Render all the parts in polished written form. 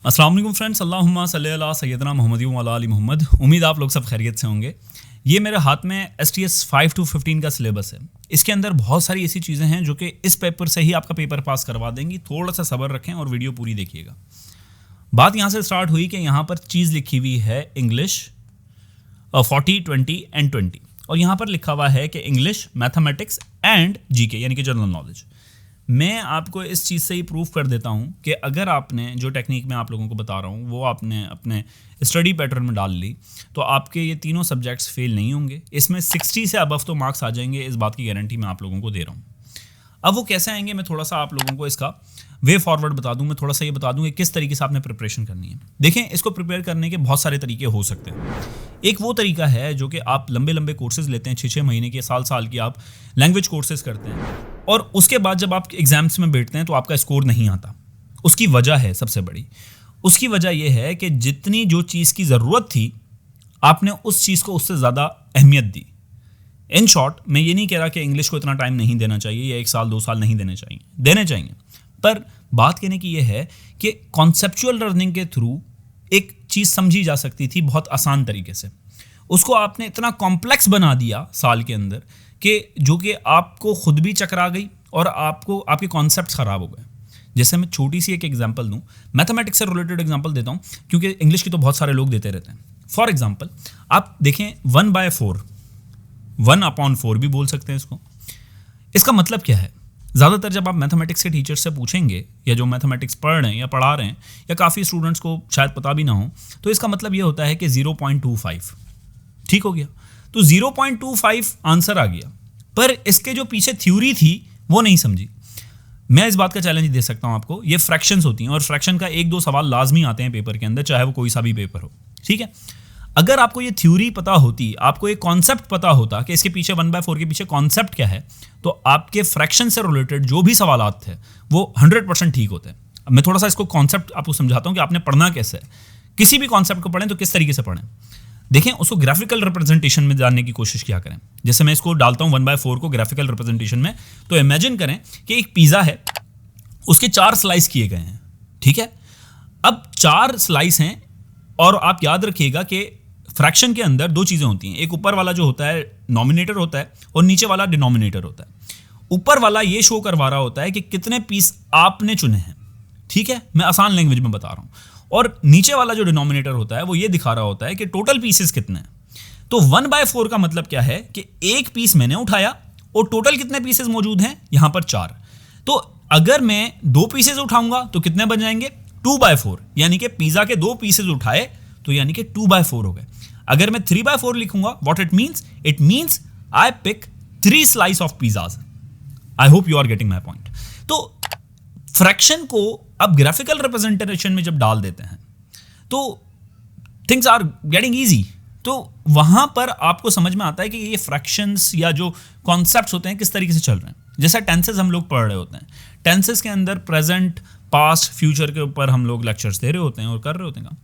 अस्सलाम वालेकुम फ्रेंड्स, अल्लाहुम्मा सल्ली अला सय्यदना मुहम्मद व अला आलि मुहम्मद। उम्मीद आप लोग सब खैरियत से होंगे। ये मेरे हाथ में STS 5 to 15 का सिलेबस है। इसके अंदर बहुत सारी ऐसी चीज़ें हैं जो कि इस पेपर से ही आपका पेपर पास करवा देंगी। थोड़ा सा सब्र रखें और वीडियो पूरी देखिएगा। बात यहाँ से स्टार्ट हुई कि यहाँ पर चीज़ लिखी हुई है इंग्लिश 40, 20 एंड 20, और यहाँ पर लिखा हुआ है कि इंग्लिश, मैथमेटिक्स एंड GK यानी कि जनरल नॉलेज। मैं आपको इस चीज़ से ही प्रूफ कर देता हूँ कि अगर आपने जो टेक्निक मैं आप लोगों को बता रहा हूँ वो आपने अपने स्टडी पैटर्न में डाल ली तो आपके ये तीनों सब्जेक्ट्स फेल नहीं होंगे। इसमें 60 से अबव तो मार्क्स आ जाएंगे, इस बात की गारंटी मैं आप लोगों को दे रहा हूँ। अब वो कैसे आएंगे मैं थोड़ा सा आप लोगों को इसका वे फॉरवर्ड बता दूं। मैं थोड़ा सा ये बता दूं कि किस तरीके से आपने प्रिपरेशन करनी है। देखें, इसको प्रिपेयर करने के बहुत सारे तरीके हो सकते हैं। एक वो तरीका है जो कि आप लंबे लंबे कोर्सेज लेते हैं, 6-6 महीने के, साल की आप लैंग्वेज कोर्सेज करते हैं और उसके बाद जब आप एग्जाम्स में बैठते हैं तो आपका स्कोर नहीं आता। उसकी वजह है सबसे बड़ी, उसकी वजह यह है कि जितनी जो चीज़ की ज़रूरत थी आपने उस चीज़ को उससे ज़्यादा अहमियत दी। इन शॉर्ट, मैं ये नहीं कह रहा कि इंग्लिश को इतना टाइम नहीं देना चाहिए या 1 साल 2 साल नहीं देने चाहिए, पर बात कहने की यह है कि कॉन्सेप्चुअल लर्निंग के थ्रू एक चीज़ समझी जा सकती थी बहुत आसान तरीके से। उसको आपने इतना कॉम्प्लेक्स बना दिया साल के अंदर कि जो कि आपको खुद भी चकरा गई और आपके कॉन्सेप्ट्स ख़राब हो गए। जैसे मैं छोटी सी एक एग्जांपल दूं, मैथमेटिक्स से रिलेटेड एग्जांपल देता हूं क्योंकि इंग्लिश की तो बहुत सारे लोग देते रहते हैं। फॉर एग्जांपल आप देखें 1/4, 1/4 भी बोल सकते हैं इसको। इसका मतलब क्या है? ज़्यादातर जब आप मैथमेटिक्स के टीचर से पूछेंगे या जो मैथमेटिक्स पढ़ रहे हैं या पढ़ा रहे हैं या काफ़ी स्टूडेंट्स को शायद पता भी ना हो, तो इसका मतलब ये होता है कि 0.25। ठीक हो गया, तो 0.25 आंसर आ गया, पर इसके जो पीछे थ्योरी थी वो नहीं समझी। मैं इस बात का चैलेंज दे सकता हूँ आपको, ये फ्रैक्शंस होती हैं और फ्रैक्शन का 1-2 सवाल लाजमी आते हैं पेपर के अंदर, चाहे वो कोई सा भी पेपर हो। ठीक है, अगर आपको ये थ्योरी पता होती, आपको एक कॉन्सेप्ट पता होता कि इसके पीछे 1/4 के पीछे कॉन्सेप्ट क्या है, तो आपके फ्रैक्शन से रिलेटेड जो भी सवालात थे वो 100% ठीक होते हैं। अब मैं थोड़ा सा इसको कॉन्सेप्ट आपको समझाता हूँ कि आपने पढ़ना कैसे है। किसी भी कॉन्सेप्ट को पढ़ें तो किस तरीके से पढ़ें। देखें, उसको ग्राफिकल रिप्रेजेंटेशन में जानने की कोशिश किया करें। जैसे मैं इसको डालता हूँ 1/4 को ग्राफिकल रिप्रेजेंटेशन में, तो इमेजिन करें कि एक पिज़्ज़ा है, उसके 4 स्लाइस किए गए हैं। ठीक है, अब 4 स्लाइस हैं और आप याद रखिएगा कि फ्रैक्शन के अंदर 2 चीज़ें होती हैं। एक ऊपर वाला जो होता है नॉमिनेटर होता है और नीचे वाला डिनोमिनेटर होता है। ऊपर वाला ये शो करवा रहा होता है कि कितने पीस आपने चुने हैं। ठीक है, मैं आसान लैंग्वेज में बता रहा हूँ। और नीचे वाला जो डिनोमिनेटर होता है वो ये दिखा रहा होता है कि टोटल पीसेस कितने हैं। तो 1/4 का मतलब क्या है कि एक पीस मैंने उठाया और टोटल कितने पीसेस मौजूद हैं यहाँ पर 4। तो अगर मैं 2 पीसेस उठाऊंगा तो कितने बन जाएंगे? 2/4, यानी कि पिज़्ज़ा के 2 पीसेस उठाए तो यानी कि 2/4 हो गए। अगर मैं 3/4 लिखूंगा, what it means I pick 3 slice of pizzas. I hope you are getting my point. तो फ्रैक्शन को अब ग्राफिकल रिप्रेजेंटेशन में जब डाल देते हैं तो थिंग्स आर गेटिंग ईजी। तो वहां पर आपको समझ में आता है कि ये फ्रैक्शंस या जो कॉन्सेप्ट्स होते हैं किस तरीके से चल रहे हैं। जैसा टेंसेस हम लोग पढ़ रहे होते हैं, टेंसेस के अंदर प्रेजेंट, पास्ट, फ्यूचर के ऊपर हम लोग लेक्चर्स दे रहे होते हैं और कर रहे होते हैं।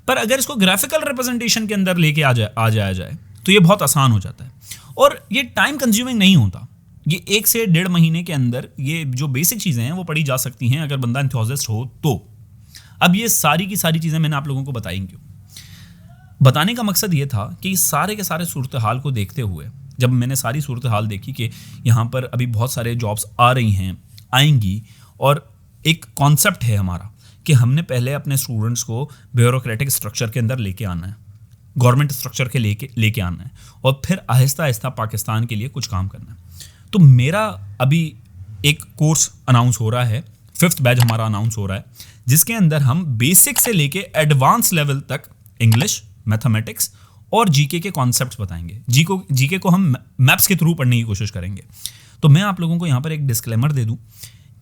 पर अगर इसको ग्राफिकल रिप्रेजेंटेशन के अंदर लेके आ जाए तो ये बहुत आसान हो जाता है और ये टाइम कंज्यूमिंग नहीं होता। ये 1 से 1.5 महीने के अंदर ये जो बेसिक चीज़ें हैं वो पढ़ी जा सकती हैं अगर बंदा एंथुसियास्ट हो तो। अब ये सारी की सारी चीज़ें मैंने आप लोगों को बताई क्यों? बताने का मकसद ये था कि सारे के सारे सूरत हाल को देखते हुए जब मैंने सारी सूरत हाल देखी कि यहाँ पर अभी बहुत सारे जॉब्स आ रही हैं, आएंगी, और एक कॉन्सेप्ट है हमारा कि हमने पहले अपने स्टूडेंट्स को ब्यूरोक्रेटिक स्ट्रक्चर के अंदर लेके आना है, गवर्नमेंट स्ट्रक्चर के लेके आना है और फिर आहिस्ता आहिस्ता पाकिस्तान के लिए कुछ काम करना है। तो मेरा अभी एक कोर्स अनाउंस हो रहा है, 5th बैच हमारा अनाउंस हो रहा है, जिसके अंदर हम बेसिक से लेके एडवांस लेवल तक इंग्लिश, मैथमेटिक्स और जीके के कॉन्सेप्ट्स बताएंगे। जीके को हम मैप्स के थ्रू पढ़ने की कोशिश करेंगे। तो मैं आप लोगों को यहाँ पर एक डिस्क्लेमर दे दूँ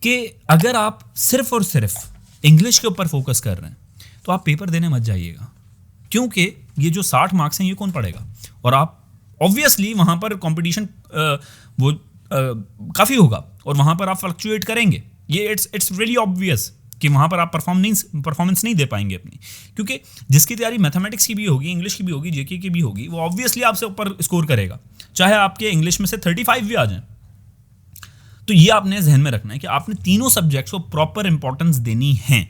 कि अगर आप सिर्फ और सिर्फ इंग्लिश के ऊपर फोकस कर रहे हैं तो आप पेपर देने मत जाइएगा, क्योंकि ये जो 60 मार्क्स हैं ये कौन पढ़ेगा। और आप ऑब्वियसली वहाँ पर कंपटीशन काफ़ी होगा और वहाँ पर आप फ्लक्चुएट करेंगे। ये इट्स रियली ऑब्वियस कि वहाँ पर आप परफॉर्मेंस नहीं दे पाएंगे अपनी, क्योंकि जिसकी तैयारी मैथमेटिक्स की भी होगी, इंग्लिश की भी होगी, जीके की भी होगी, वो ऑब्वियसली आपसे ऊपर स्कोर करेगा, चाहे आपके इंग्लिश में से 35 भी आ जाएं। तो ये आपने जहन में रखना है कि आपने तीनों सब्जेक्ट्स को प्रॉपर इंपॉर्टेंस देनी है।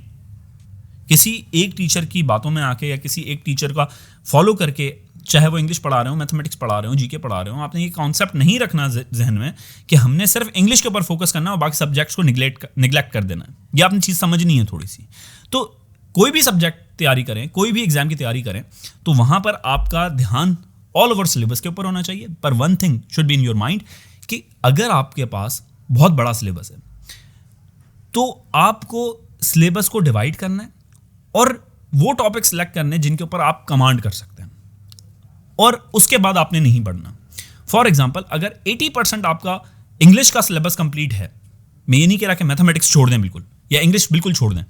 किसी एक टीचर की बातों में आके या किसी एक टीचर का फॉलो करके, चाहे वो इंग्लिश पढ़ा रहे हो, मैथमेटिक्स पढ़ा रहे हो, जीके पढ़ा रहे हो, आपने ये कॉन्सेप्ट नहीं रखना जहन में कि हमने सिर्फ इंग्लिश के ऊपर फोकस करना है और बाकी सब्जेक्ट्स को निगलेक्ट कर देना है। ये आपने चीज़ समझनी है थोड़ी सी। तो कोई भी सब्जेक्ट तैयारी करें, कोई भी एग्जाम की तैयारी करें, तो वहाँ पर आपका ध्यान ऑल ओवर सिलेबस के ऊपर होना चाहिए। पर one thing should be in your mind कि अगर आपके पास बहुत बड़ा सिलेबस है तो आपको सिलेबस को डिवाइड करना है और वो टॉपिक सेलेक्ट करने जिनके ऊपर आप कमांड कर सकते हैं, और उसके बाद आपने नहीं पढ़ना। फॉर एग्जाम्पल, अगर 80% आपका इंग्लिश का सिलेबस कंप्लीट है, मैं ये नहीं कह रहा कि मैथमेटिक्स छोड़ दें बिल्कुल या इंग्लिश बिल्कुल छोड़ दें,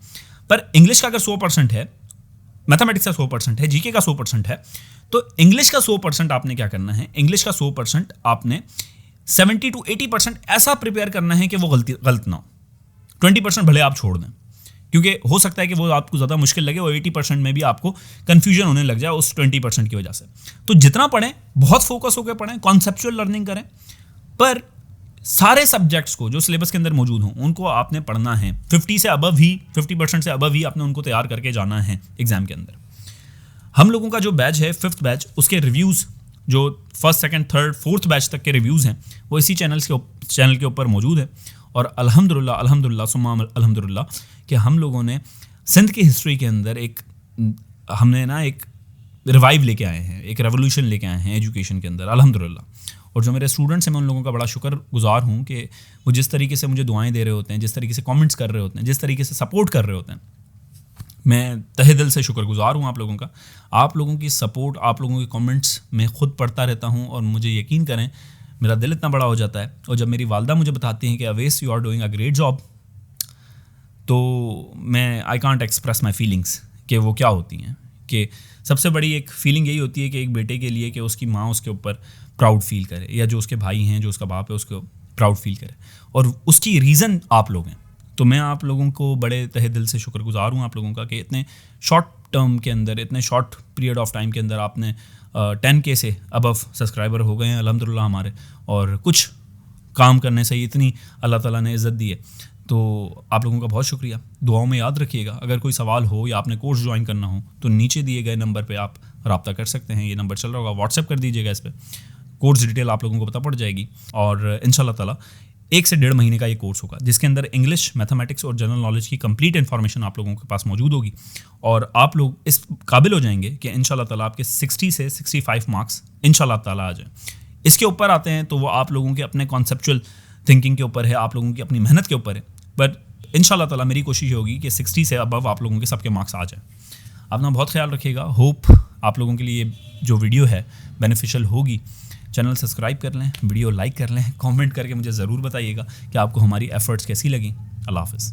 पर इंग्लिश का अगर 100% है, मैथमेटिक्स का 100% है, जीके का 100% है, तो इंग्लिश का 100% आपने क्या करना है, इंग्लिश का 100% आपने 70 to 80% ऐसा प्रिपेयर करना है कि वो गलत ना हो। 20% भले आप छोड़ दें, क्योंकि हो सकता है कि वो आपको ज़्यादा मुश्किल लगे और 80% में भी आपको कन्फ्यूजन होने लग जाए उस 20% की वजह से। तो जितना पढ़ें, बहुत फोकस होकर पढ़ें, कॉन्सेप्चुअल लर्निंग करें, पर सारे सब्जेक्ट्स को जो सिलेबस के अंदर मौजूद हों उनको आपने पढ़ना है। 50% से अबव ही आपने उनको तैयार करके जाना है एग्जाम के अंदर। हम लोगों का जो बैच है 5th बैच, उसके रिव्यूज़ जो 1st, 2nd, 3rd, 4th batch तक के रिव्यूज़ हैं वो इसी चैनल के ऊपर मौजूद है। और अल्हम्दुलिल्लाह सुम्मा अल्हम्दुलिल्लाह कि हम लोगों ने सिंध की हिस्ट्री के अंदर एक रिवाइव लेके आए हैं, एक रेवोल्यूशन लेके आए हैं एजुकेशन के अंदर, अल्हम्दुलिल्लाह। और जो मेरे स्टूडेंट्स हैं, मैं उन लोगों का बड़ा शुक्रगुजार हूँ कि वो जिस तरीके से मुझे दुआएं दे रहे होते हैं, जिस तरीके से कमेंट्स कर रहे होते हैं, जिस तरीके से सपोर्ट कर रहे होते हैं, मैं तहे दिल से शुक्रगुजार हूँ आप लोगों का। आप लोगों की सपोर्ट, आप लोगों के कमेंट्स मैं खुद पढ़ता रहता हूँ और मुझे यकीन करें मेरा दिल इतना बड़ा हो जाता है। और जब मेरी वालदा मुझे बताती हैं कि always you are doing a great job, तो मैं I can't express my feelings कि वो क्या होती हैं। कि सबसे बड़ी एक फीलिंग यही होती है कि एक बेटे के लिए कि उसकी माँ उसके ऊपर प्राउड फील करे, या जो उसके भाई हैं, जो उसका बाप है, उसको प्राउड फील करे, और उसकी रीज़न आप लोग हैं। तो मैं आप लोगों को बड़े तहे दिल से शुक्रगुजार हूँ आप लोगों का कि इतने शॉर्ट टर्म के अंदर, इतने शॉर्ट पीरियड ऑफ टाइम के अंदर आपने 10K से अबव सब्सक्राइबर हो गए हैं अल्हम्दुलिल्लाह हमारे, और कुछ काम करने से इतनी अल्लाह ताला ने इज़्ज़त दी है। तो आप लोगों का बहुत शुक्रिया। दुआओं में याद रखिएगा। अगर कोई सवाल हो या आपने कोर्स ज्वाइन करना हो तो नीचे दिए गए नंबर पे आप रब्ता कर सकते हैं। ये नंबर चल रहा होगा, व्हाट्सएप कर दीजिएगा इस पर, कोर्स डिटेल आप लोगों को पता पड़ जाएगी। और इंशाल्लाह ताला 1 से 1.5 महीने का ये कोर्स होगा जिसके अंदर इंग्लिश, मैथमेटिक्स और जनरल नॉलेज की कंप्लीट इन्फॉर्मेशन आप लोगों के पास मौजूद होगी, और आप लोग इस काबिल हो जाएंगे कि इंशाल्लाह ताला आपके 60 से 65 मार्क्स इंशाल्लाह ताला आ जाए। इसके ऊपर आते हैं तो वो आप लोगों के अपने कॉन्सेप्चुअल थिंकिंग के ऊपर है, आप लोगों की अपनी मेहनत के ऊपर है, बट इंशाल्लाह ताला मेरी कोशिश होगी कि 60 से अबव आप लोगों के सबके मार्क्स आ जाए। अपना बहुत ख्याल रखिएगा। होप आप लोगों के लिए जो वीडियो है बेनिफिशियल होगी। चैनल सब्सक्राइब कर लें, वीडियो लाइक कर लें, कमेंट करके मुझे ज़रूर बताइएगा कि आपको हमारी एफर्ट्स कैसी लगी। अल्लाह हाफ़िज़।